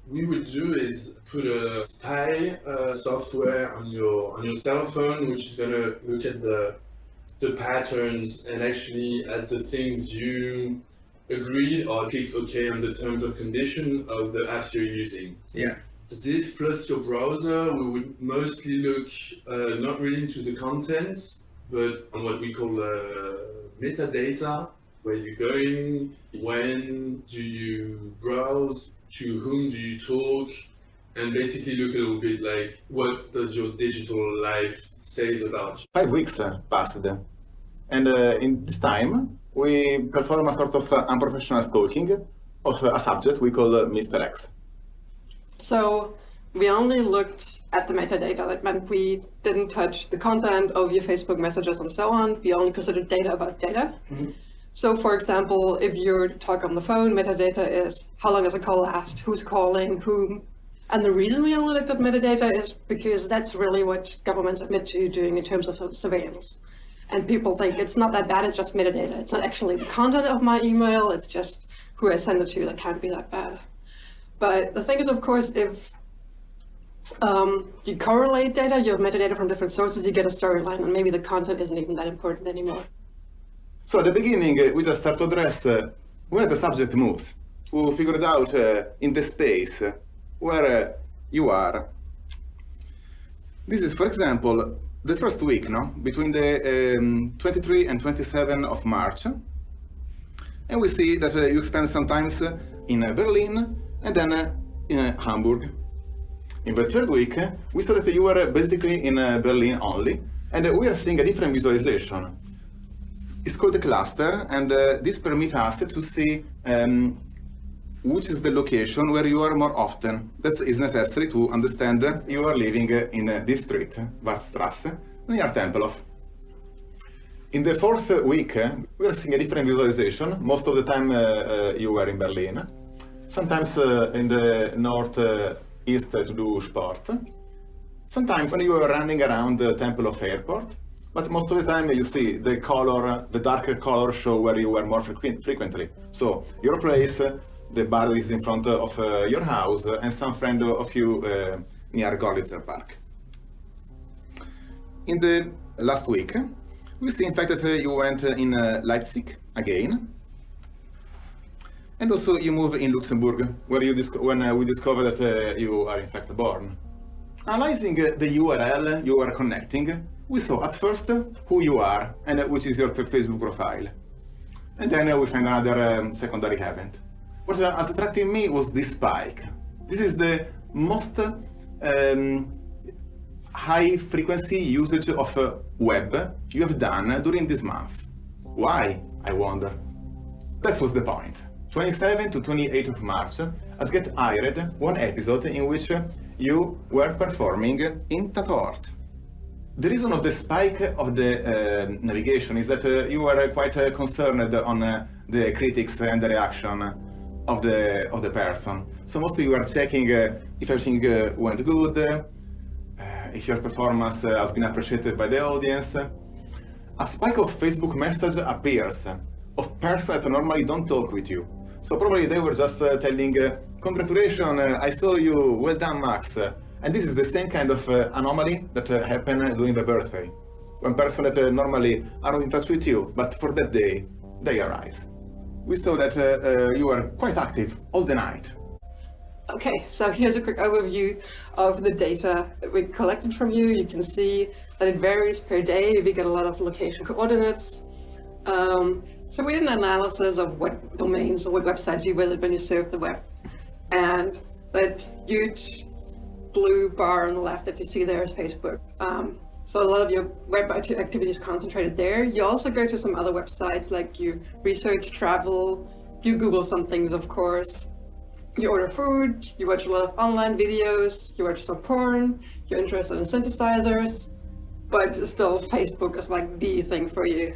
we would do is put a spy software on your cell phone, which is gonna look at the patterns and actually at the things you agreed or clicked OK on the terms of condition of the apps you're using. Yeah. This plus your browser, we would mostly look not really into the contents, but on what we call metadata, where you're going, when do you browse, to whom do you talk, and basically look a little bit like what does your digital life say about you. 5 weeks passed, and in this time we perform a sort of unprofessional stalking of a subject we call Mr. X. So we only looked at the metadata. That meant we didn't touch the content of your Facebook messages and so on. We only considered data about data. Mm-hmm. So for example, if you talk on the phone, metadata is how long does a call last, who's calling, whom. And the reason we only looked at metadata is because that's really what governments admit to doing in terms of surveillance. And people think it's not that bad, it's just metadata. It's not actually the content of my email, it's just who I send it to that can't be that bad. But the thing is, of course, if you correlate data, you have metadata from different sources, you get a storyline, and maybe the content isn't even that important anymore. So at the beginning, we just start to address where the subject moves, to figure it out in the space where you are. This is, for example, the first week, no? Between the 23 and 27 of March. And we see that you spend some time in Berlin and then in Hamburg. In the third week, we saw that you were basically in Berlin only, and we are seeing a different visualization. It's called a cluster, and this permits us to see which is the location where you are more often. That is necessary to understand you are living in this street, Wartstrasse, near Tempelhof. In the fourth week, we are seeing a different visualization. Most of the time you were in Berlin. Sometimes in the northeast to do sport. Sometimes when you are running around the Tempelhof airport. But most of the time you see the color, the darker color show where you were more frequently. So your place, the bar is in front of your house, and some friend of you near Gorlitzer Park. In the last week, we see in fact that you went in Leipzig again. And also you move in Luxembourg, where when we discovered that you are in fact born. Analyzing the URL you are connecting, we saw at first who you are and which is your Facebook profile. And then we find another secondary event. What has attracted me was this spike. This is the most high frequency usage of web you have done during this month. Why, I wonder? That was the point. 27 to 28 of March, has get hired one episode in which you were performing in Tatort. The reason of the spike of the navigation is that you were quite concerned on the critics and the reaction of the person. So mostly you are checking if everything went good, if your performance has been appreciated by the audience. A spike of Facebook message appears of persons that normally don't talk with you. So probably they were just telling, congratulations, I saw you, well done, Max. And this is the same kind of anomaly that happened during the birthday, when persons that normally are not in touch with you, but for that day, they arrive. We saw that you were quite active all the night. Okay, so here's a quick overview of the data that we collected from you. You can see that it varies per day. We get a lot of location coordinates. So we did an analysis of what domains or what websites you visit when you surf the web. And that huge blue bar on the left that you see there is Facebook. So a lot of your web activity is concentrated there. You also go to some other websites, like you research travel, you Google some things, of course. You order food, you watch a lot of online videos, you watch some porn, you're interested in synthesizers, but still Facebook is like the thing for you.